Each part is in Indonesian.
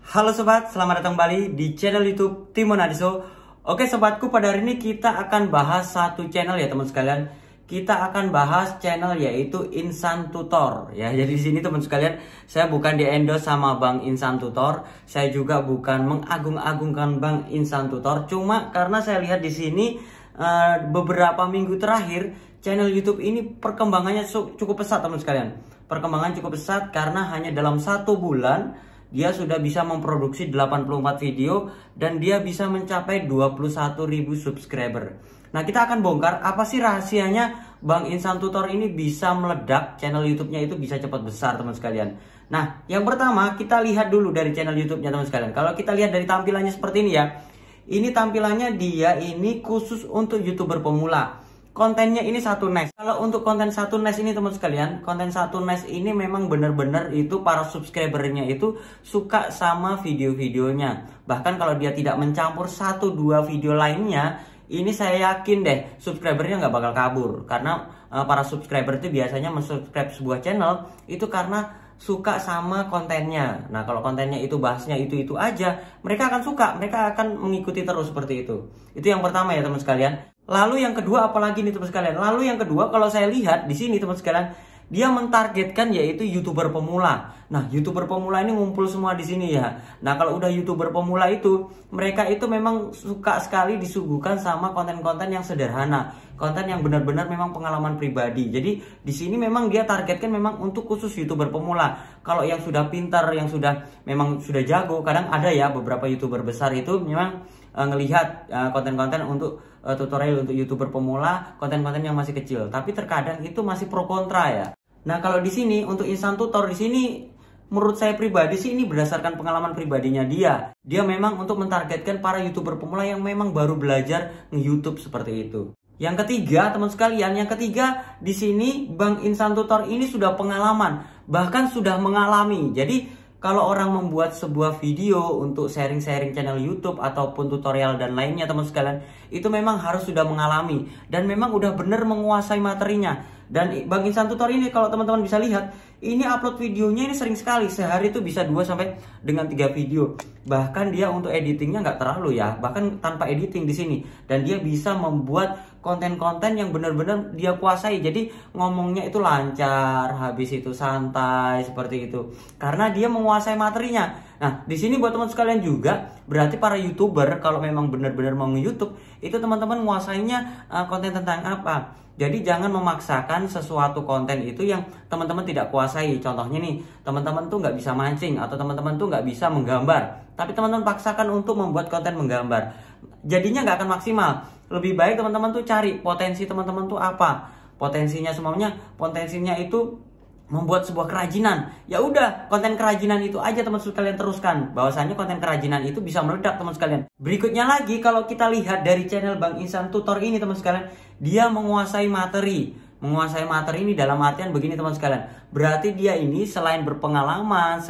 Halo sobat, selamat datang kembali di channel YouTube Timon Adiso. Oke sobatku, pada hari ini kita akan bahas satu channel ya teman sekalian. Kita akan bahas channel yaitu Insan Tutor ya. Jadi di sini teman sekalian, saya bukan di endorse sama Bang Insan Tutor. Saya juga bukan mengagung-agungkan Bang Insan Tutor. Cuma karena saya lihat di sini beberapa minggu terakhir channel YouTube ini perkembangannya cukup pesat teman sekalian. Perkembangan cukup pesat karena hanya dalam 1 bulan dia sudah bisa memproduksi 84 video dan dia bisa mencapai 21.000 subscriber. Nah, kita akan bongkar apa sih rahasianya Bang Insan Tutor ini bisa meledak, channel YouTube-nya itu bisa cepat besar teman sekalian. Nah, yang pertama kita lihat dulu dari channel YouTube-nya teman sekalian. Kalau kita lihat dari tampilannya seperti ini ya. Ini tampilannya dia ini khusus untuk YouTuber pemula. Kontennya ini satu nice. Kalau untuk konten satu nice ini teman sekalian, konten satu nice ini memang benar-benar itu para subscribernya itu suka sama video-videonya. Bahkan kalau dia tidak mencampur 1-2 video lainnya, ini saya yakin deh subscribernya nggak bakal kabur. Karena para subscriber itu biasanya mensubscribe sebuah channel itu karena suka sama kontennya. Nah, kalau kontennya itu bahasnya itu aja, mereka akan suka, mereka akan mengikuti terus seperti itu. Itu yang pertama ya teman sekalian. Lalu yang kedua apalagi nih teman sekalian? Lalu yang kedua kalau saya lihat di sini teman sekalian, dia mentargetkan yaitu YouTuber pemula. Nah, YouTuber pemula ini ngumpul semua di sini ya. Nah, kalau udah YouTuber pemula itu, mereka itu memang suka sekali disuguhkan sama konten-konten yang sederhana, konten yang benar-benar memang pengalaman pribadi. Jadi di sini memang dia targetkan memang untuk khusus YouTuber pemula. Kalau yang sudah pintar, yang memang sudah jago, kadang ada ya beberapa YouTuber besar itu memang ngelihat konten-konten untuk tutorial untuk YouTuber pemula, konten-konten yang masih kecil, tapi terkadang itu masih pro kontra ya. Nah, kalau di sini untuk Insan Tutor di sini menurut saya pribadi sih ini berdasarkan pengalaman pribadinya dia. Dia memang untuk mentargetkan para YouTuber pemula yang memang baru belajar nge-YouTube seperti itu. Yang ketiga, teman sekalian, yang ketiga di sini Bang Insan Tutor ini sudah pengalaman, bahkan sudah mengalami. Jadi kalau orang membuat sebuah video untuk sharing-sharing channel YouTube ataupun tutorial dan lainnya teman sekalian, itu memang harus sudah mengalami dan memang udah bener menguasai materinya. Dan Bang Insan Tutor ini kalau teman-teman bisa lihat, ini upload videonya ini sering sekali, sehari itu bisa 2 sampai dengan 3 video. Bahkan dia untuk editingnya nggak terlalu ya, bahkan tanpa editing di sini. Dan dia bisa membuat konten-konten yang benar-benar dia kuasai. Jadi ngomongnya itu lancar, habis itu santai seperti itu. Karena dia menguasai materinya. Nah, di sini buat teman sekalian juga, berarti para YouTuber kalau memang benar-benar mau nge-YouTube, itu teman-teman menguasainya konten tentang apa. Jadi jangan memaksakan sesuatu konten itu yang teman-teman tidak kuasai. Contohnya nih, teman-teman tuh nggak bisa mancing atau teman-teman tuh nggak bisa menggambar. Tapi teman-teman paksakan untuk membuat konten menggambar. Jadinya nggak akan maksimal. Lebih baik teman-teman tuh cari potensi teman-teman tuh apa. Potensinya potensinya itu membuat sebuah kerajinan. Ya udah, konten kerajinan itu aja teman sekalian teruskan. Bahwasanya konten kerajinan itu bisa meledak teman sekalian. Berikutnya lagi kalau kita lihat dari channel Bang Insan Tutor ini teman sekalian, dia menguasai materi. Menguasai materi ini dalam artian begini teman sekalian. Berarti dia ini selain berpengalaman,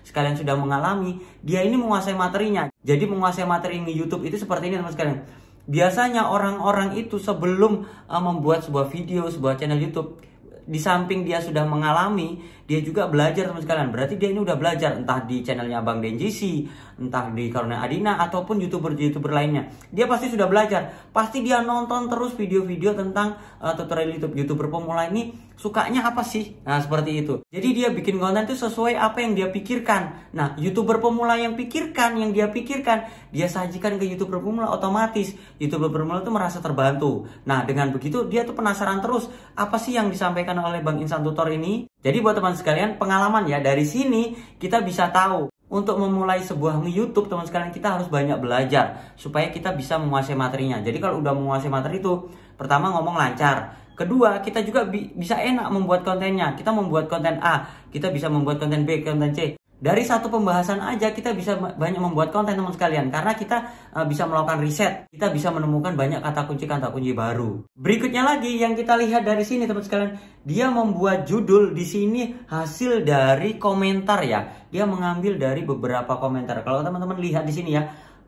sekalian sudah mengalami, dia ini menguasai materinya. Jadi menguasai materi di YouTube itu seperti ini teman sekalian. Biasanya orang-orang itu sebelum membuat sebuah video, sebuah channel YouTube, di samping dia sudah mengalami, dia juga belajar teman sekalian. Berarti dia ini udah belajar entah di channelnya Bang Denjisi, entah di Karuna Adina ataupun YouTuber lainnya. Dia pasti sudah belajar. Pasti dia nonton terus video-video tentang tutorial YouTuber pemula ini sukanya apa sih? Nah, seperti itu. Jadi dia bikin konten itu sesuai apa yang dia pikirkan. Nah, YouTuber pemula yang dia pikirkan, dia sajikan ke YouTuber pemula, otomatis YouTuber pemula itu merasa terbantu. Nah, dengan begitu dia tuh penasaran terus apa sih yang disampaikan oleh Bang Insan Tutor ini. Jadi buat teman sekalian, pengalaman ya, dari sini kita bisa tahu untuk memulai sebuah YouTube teman sekalian kita harus banyak belajar supaya kita bisa menguasai materinya. Jadi kalau udah menguasai materi itu, pertama ngomong lancar, kedua kita juga bisa enak membuat kontennya. Kita membuat konten A, kita bisa membuat konten B, konten C. Dari satu pembahasan aja kita bisa banyak membuat konten teman sekalian, karena kita bisa melakukan riset, kita bisa menemukan banyak kata kunci baru. Berikutnya lagi yang kita lihat dari sini teman sekalian, dia membuat judul di sini hasil dari komentar ya. Dia mengambil dari beberapa komentar. Kalau teman-teman lihat di sini ya,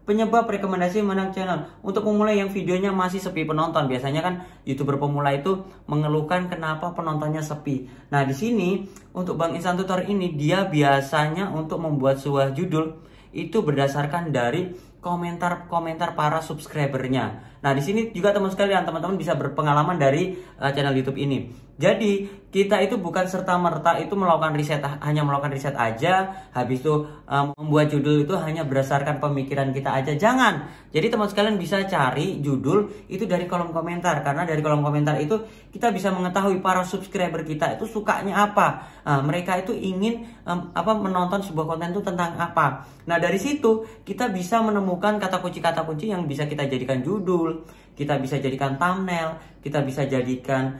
penyebab rekomendasi menang channel. Untuk memulai yang videonya masih sepi penonton. Biasanya kan YouTuber pemula itu mengeluhkan kenapa penontonnya sepi. Nah, di sini untuk Bang Insan Tutor ini dia biasanya untuk membuat sebuah judul itu berdasarkan dari komentar-komentar para subscribernya. Nah, di sini juga teman-teman bisa berpengalaman dari channel YouTube ini. Jadi, kita itu bukan serta-merta itu melakukan riset, hanya melakukan riset aja, habis itu membuat judul itu hanya berdasarkan pemikiran kita aja. Jangan. Jadi, teman sekalian bisa cari judul itu dari kolom komentar, karena dari kolom komentar itu kita bisa mengetahui para subscriber kita itu sukanya apa. Mereka itu ingin menonton sebuah konten itu tentang apa. Nah, dari situ kita bisa menemukan kata kunci yang bisa kita jadikan judul, kita bisa jadikan thumbnail, kita bisa jadikan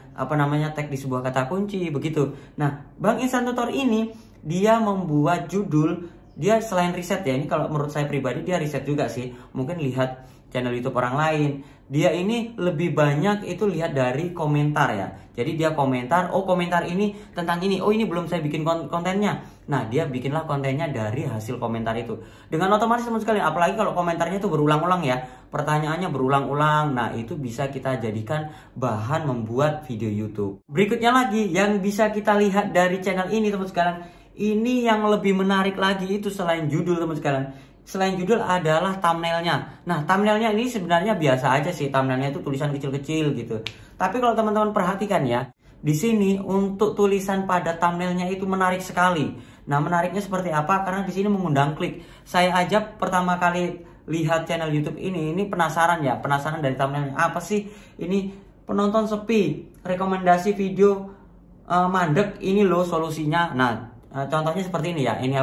tag di sebuah kata kunci begitu. Nah, Bang Insan Tutor ini dia membuat judul, dia selain riset ya, ini kalau menurut saya pribadi dia riset juga sih. Mungkin lihat channel YouTube orang lain. Dia ini lebih banyak itu lihat dari komentar ya. Jadi dia komentar, oh komentar ini tentang ini, oh ini belum saya bikin kontennya. Nah, dia bikinlah kontennya dari hasil komentar itu. Dengan otomatis teman sekalian, apalagi kalau komentarnya itu berulang-ulang ya, pertanyaannya berulang-ulang. Nah, itu bisa kita jadikan bahan membuat video YouTube. Berikutnya lagi yang bisa kita lihat dari channel ini teman sekalian, ini yang lebih menarik lagi itu selain judul teman sekalian. Selain judul adalah thumbnailnya. Nah, thumbnailnya ini sebenarnya biasa aja sih. Thumbnailnya itu tulisan kecil-kecil gitu. Tapi kalau teman-teman perhatikan ya, di sini untuk tulisan pada thumbnailnya itu menarik sekali. Nah, menariknya seperti apa? Karena di sini mengundang klik. Saya aja pertama kali lihat channel YouTube ini penasaran ya. Penasaran dari thumbnailnya. Apa sih? Ini penonton sepi. Rekomendasi video mandek. Ini loh solusinya. Nah, contohnya seperti ini ya. Ini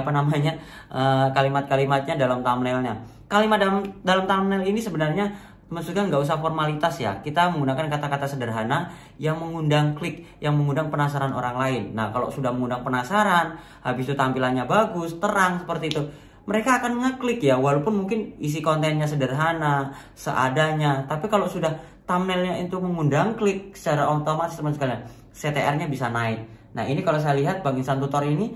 kalimat-kalimatnya dalam thumbnailnya. Kalimat dalam thumbnail ini sebenarnya maksudnya nggak usah formalitas ya. Kita menggunakan kata-kata sederhana yang mengundang klik, yang mengundang penasaran orang lain. Nah, kalau sudah mengundang penasaran, habis itu tampilannya bagus, terang seperti itu, mereka akan ngeklik ya. Walaupun mungkin isi kontennya sederhana, seadanya, tapi kalau sudah thumbnailnya itu mengundang klik, secara otomatis teman sekalian CTR-nya bisa naik. Nah, ini kalau saya lihat Bang Insan Tutor ini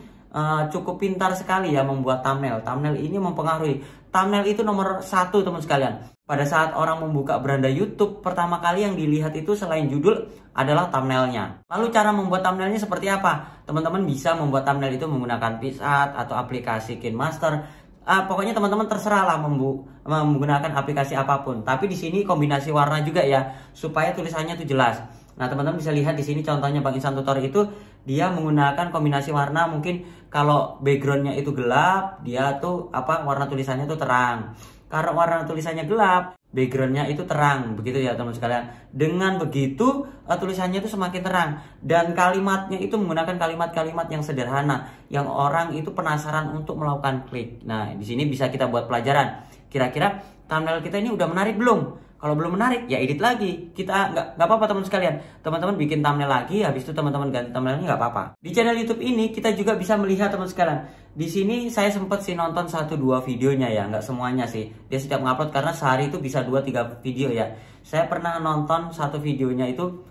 cukup pintar sekali ya membuat thumbnail. Thumbnail ini mempengaruhi. Thumbnail itu nomor 1 teman sekalian. Pada saat orang membuka beranda YouTube, pertama kali yang dilihat itu selain judul adalah thumbnailnya. Lalu cara membuat thumbnailnya seperti apa? Teman-teman bisa membuat thumbnail itu menggunakan PixArt atau aplikasi KineMaster. Pokoknya teman-teman terserah lah menggunakan aplikasi apapun. Tapi di sini kombinasi warna juga ya, supaya tulisannya itu jelas. Nah, teman-teman bisa lihat di sini contohnya Bang Insan Tutor itu dia menggunakan kombinasi warna. Mungkin kalau backgroundnya itu gelap, dia tuh warna tulisannya itu terang. Karena warna tulisannya gelap, backgroundnya itu terang, begitu ya teman sekalian. Dengan begitu tulisannya itu semakin terang dan kalimatnya itu menggunakan kalimat-kalimat yang sederhana, yang orang itu penasaran untuk melakukan klik. Nah, di sini bisa kita buat pelajaran. Kira-kira thumbnail kita ini udah menarik belum? Kalau belum menarik, ya edit lagi. Kita nggak apa-apa teman sekalian. Teman-teman bikin thumbnail lagi, habis itu teman-teman ganti thumbnailnya nggak apa-apa. Di channel YouTube ini kita juga bisa melihat teman sekalian. Di sini saya sempat sih nonton 1-2 videonya ya, nggak semuanya sih. Dia setiap ngupload karena sehari itu bisa 2-3 video ya. Saya pernah nonton satu videonya itu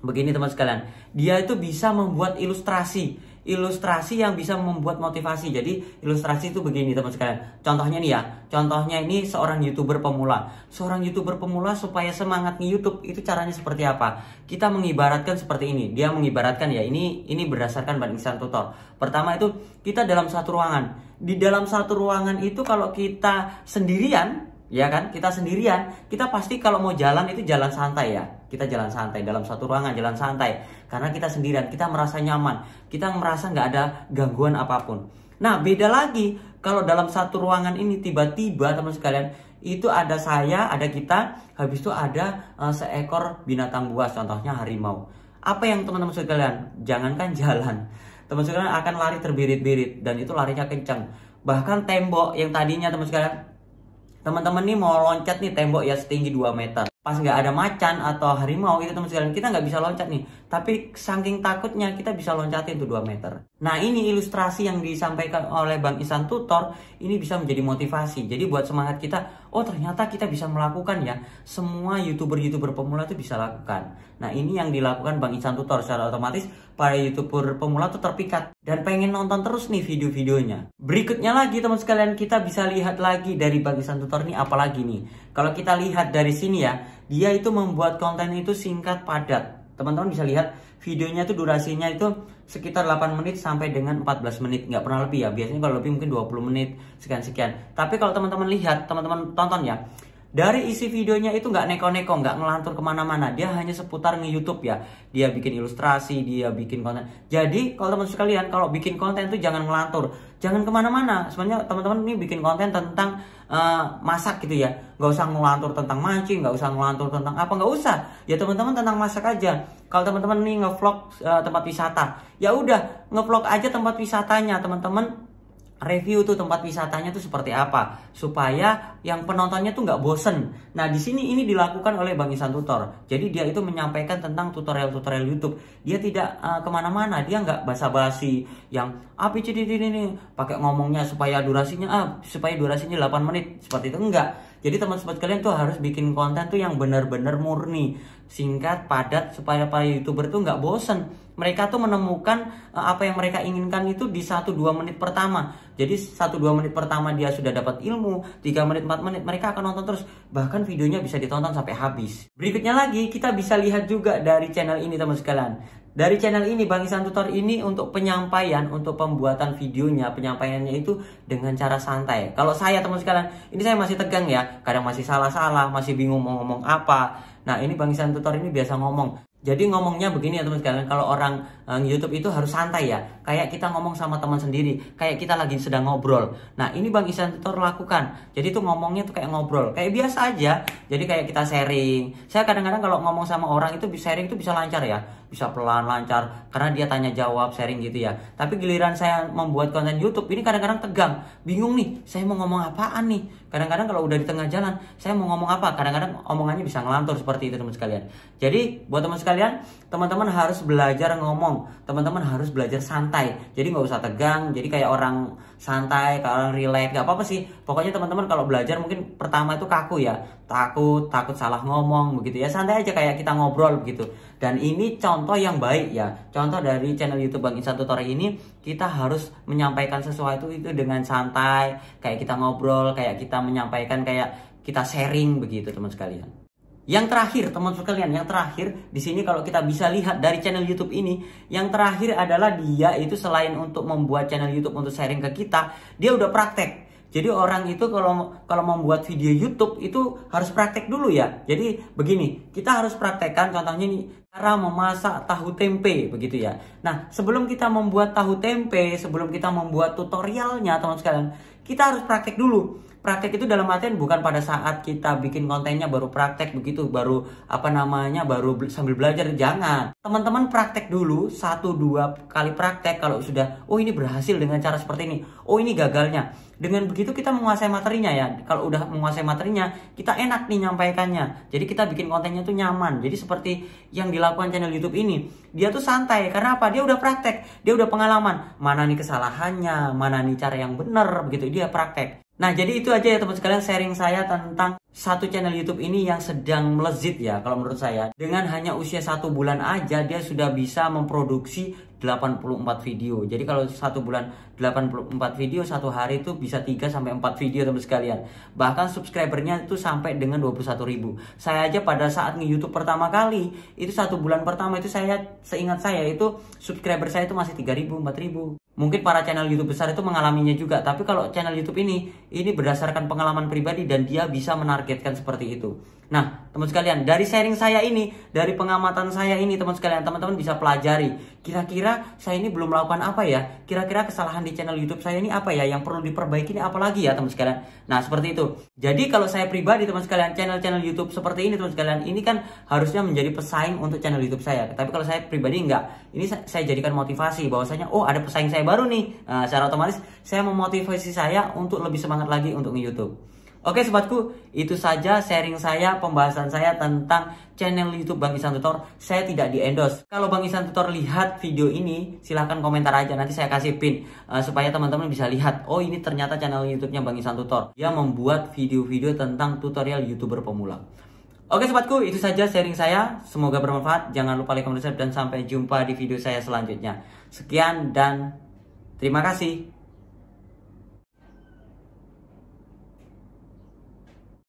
begini teman sekalian. Dia itu bisa membuat ilustrasi yang bisa membuat motivasi. Jadi ilustrasi itu begini teman sekalian. Contohnya nih ya. Contohnya ini seorang YouTuber pemula. Seorang YouTuber pemula supaya semangat di YouTube itu caranya seperti apa? Kita mengibaratkan seperti ini. Dia mengibaratkan ya, ini berdasarkan Bang Insan Tutor. Pertama itu kita dalam satu ruangan. Di dalam satu ruangan itu kalau kita sendirian, ya kan, kita sendirian, kita pasti kalau mau jalan itu jalan santai ya. Kita jalan santai dalam satu ruangan, jalan santai karena kita sendirian, kita merasa nyaman, kita merasa nggak ada gangguan apapun. Nah, beda lagi kalau dalam satu ruangan ini tiba-tiba teman sekalian itu ada saya, ada kita, habis itu ada seekor binatang buas, contohnya harimau. Apa yang teman-teman sekalian, jangankan jalan, teman sekalian akan lari terbirit-birit dan itu larinya kencang. Bahkan tembok yang tadinya teman sekalian, teman-teman nih mau loncat nih tembok ya setinggi 2 meter. Pas nggak ada macan atau harimau itu teman sekalian, kita nggak bisa loncat nih. Tapi saking takutnya kita bisa loncatin tuh 2 meter. Nah, ini ilustrasi yang disampaikan oleh Bang Insan Tutor. Ini bisa menjadi motivasi. Jadi buat semangat kita, oh ternyata kita bisa melakukan ya. Semua YouTuber pemula itu bisa lakukan. Nah, ini yang dilakukan Bang Insan Tutor. Secara otomatis para YouTuber pemula tuh terpikat dan pengen nonton terus nih video-videonya. Berikutnya lagi teman sekalian, kita bisa lihat lagi dari Bang Insan Tutor ini apalagi nih. Kalau kita lihat dari sini ya, dia itu membuat konten itu singkat padat. Teman-teman bisa lihat videonya itu durasinya itu sekitar 8 menit sampai dengan 14 menit, nggak pernah lebih ya. Biasanya kalau lebih mungkin 20 menit sekian-sekian. Tapi kalau teman-teman lihat, teman-teman tonton ya, dari isi videonya itu nggak neko-neko, nggak ngelantur kemana-mana. Dia hanya seputar nge-YouTube ya. Dia bikin ilustrasi, dia bikin konten. Jadi kalau teman-teman sekalian, kalau bikin konten itu jangan ngelantur, jangan kemana-mana. Sebenarnya teman-teman ini bikin konten tentang masak gitu ya. Nggak usah ngelantur tentang mancing, nggak usah ngelantur tentang apa, nggak usah. Ya teman-teman tentang masak aja. Kalau teman-teman nih nge-vlog tempat wisata, ya udah nge-vlog aja tempat wisatanya, teman-teman. Review tuh tempat wisatanya tuh seperti apa supaya yang penontonnya tuh nggak bosen. Nah di sini ini dilakukan oleh Bang Ihsan Tutor. Jadi dia itu menyampaikan tentang tutorial-tutorial YouTube. Dia tidak kemana-mana, dia nggak basa-basi yang apa ini pakai ngomongnya supaya durasinya 8 menit seperti itu, enggak. Jadi teman-teman kalian tuh harus bikin konten tuh yang benar-benar murni, singkat, padat, supaya para YouTuber tuh nggak bosen. Mereka tuh menemukan apa yang mereka inginkan itu di 1-2 menit pertama. Jadi 1-2 menit pertama dia sudah dapat ilmu, 3 menit, 4 menit mereka akan nonton terus. Bahkan videonya bisa ditonton sampai habis. Berikutnya lagi kita bisa lihat juga dari channel ini teman sekalian. Dari channel ini Bang Ihsan Tutor ini untuk penyampaian, untuk pembuatan videonya, penyampaiannya itu dengan cara santai. Kalau saya teman sekalian, ini saya masih tegang ya, kadang masih salah-salah, masih bingung mau ngomong apa. Nah ini Bang Ihsan Tutor ini biasa ngomong. Jadi ngomongnya begini ya teman sekalian, kalau orang YouTube itu harus santai ya, kayak kita ngomong sama teman sendiri, kayak kita lagi sedang ngobrol. Nah ini Bang Ihsan Tutor lakukan, jadi tuh ngomongnya tuh kayak ngobrol, kayak biasa aja. Jadi kayak kita sharing. Saya kadang-kadang kalau ngomong sama orang itu sharing itu bisa lancar ya, bisa pelan lancar, karena dia tanya jawab sharing gitu ya. Tapi giliran saya membuat konten YouTube ini kadang-kadang tegang, bingung nih, saya mau ngomong apaan nih. Kadang-kadang kalau udah di tengah jalan, saya mau ngomong apa, kadang-kadang omongannya bisa ngelantur seperti itu teman sekalian. Jadi buat teman sekalian, teman-teman harus belajar ngomong, teman-teman harus belajar santai. Jadi nggak usah tegang, jadi kayak orang santai, kayak orang relax, nggak apa-apa sih. Pokoknya teman-teman kalau belajar mungkin pertama itu kaku ya, takut salah ngomong begitu ya, santai aja kayak kita ngobrol begitu. Dan ini contoh yang baik ya, contoh dari channel YouTube Bang Ihsan Tutor ini, kita harus menyampaikan sesuatu itu dengan santai, kayak kita ngobrol, kayak kita menyampaikan, kayak kita sharing begitu teman sekalian. Yang terakhir teman sekalian, yang terakhir di sini kalau kita bisa lihat dari channel YouTube ini, yang terakhir adalah dia itu selain untuk membuat channel YouTube untuk sharing ke kita, dia udah praktek. Jadi orang itu kalau membuat video YouTube itu harus praktek dulu ya. Jadi begini, kita harus praktekkan contohnya nih, cara memasak tahu tempe begitu ya. Nah, sebelum kita membuat tahu tempe, sebelum kita membuat tutorialnya teman sekalian, kita harus praktek dulu. Praktek itu dalam artian bukan pada saat kita bikin kontennya baru praktek begitu, baru baru sambil belajar, jangan. Teman-teman praktek dulu 1-2 kali praktek, kalau sudah oh ini berhasil dengan cara seperti ini, oh ini gagalnya. Dengan begitu kita menguasai materinya ya. Kalau udah menguasai materinya, kita enak nih nyampaikannya. Jadi kita bikin kontennya tuh nyaman. Jadi seperti yang dilakukan channel YouTube ini, dia tuh santai. Karena apa? Dia udah praktek, dia udah pengalaman. Mana nih kesalahannya, mana nih cara yang benar, begitu dia praktek. Nah jadi itu aja ya teman sekalian sharing saya tentang satu channel YouTube ini yang sedang melezit ya kalau menurut saya. Dengan hanya usia 1 bulan aja dia sudah bisa memproduksi 84 video. Jadi kalau 1 bulan 84 video, 1 hari itu bisa 3-4 video teman sekalian. Bahkan subscribernya itu sampai dengan 21.000. Saya aja pada saat nge-YouTube pertama kali, itu 1 bulan pertama itu seingat saya itu subscriber saya itu masih 3.000, 4.000. Mungkin para channel YouTube besar itu mengalaminya juga, tapi kalau channel YouTube ini berdasarkan pengalaman pribadi dan dia bisa menargetkan seperti itu. Nah, teman sekalian, dari sharing saya ini, dari pengamatan saya ini, teman sekalian, teman-teman bisa pelajari. Kira-kira saya ini belum melakukan apa ya? Kira-kira kesalahan di channel YouTube saya ini apa ya? Yang perlu diperbaiki ini apa lagi ya, teman sekalian? Nah, seperti itu. Jadi kalau saya pribadi, teman sekalian, channel-channel YouTube seperti ini, teman sekalian, ini kan harusnya menjadi pesaing untuk channel YouTube saya. Tapi kalau saya pribadi enggak. Ini saya jadikan motivasi bahwasanya, oh ada pesaing saya baru nih. Nah, secara otomatis saya memotivasi saya untuk lebih semangat lagi untuk nge-YouTube. Oke sobatku, itu saja sharing saya, pembahasan saya tentang channel YouTube Bang Ihsan Tutor. Saya tidak di-endorse. Kalau Bang Ihsan Tutor lihat video ini, silahkan komentar aja. Nanti saya kasih pin supaya teman-teman bisa lihat. Oh ini ternyata channel YouTube-nya Bang Ihsan Tutor. Dia membuat video-video tentang tutorial YouTuber pemula. Oke sobatku, itu saja sharing saya. Semoga bermanfaat. Jangan lupa like, comment, subscribe, dan sampai jumpa di video saya selanjutnya. Sekian dan terima kasih.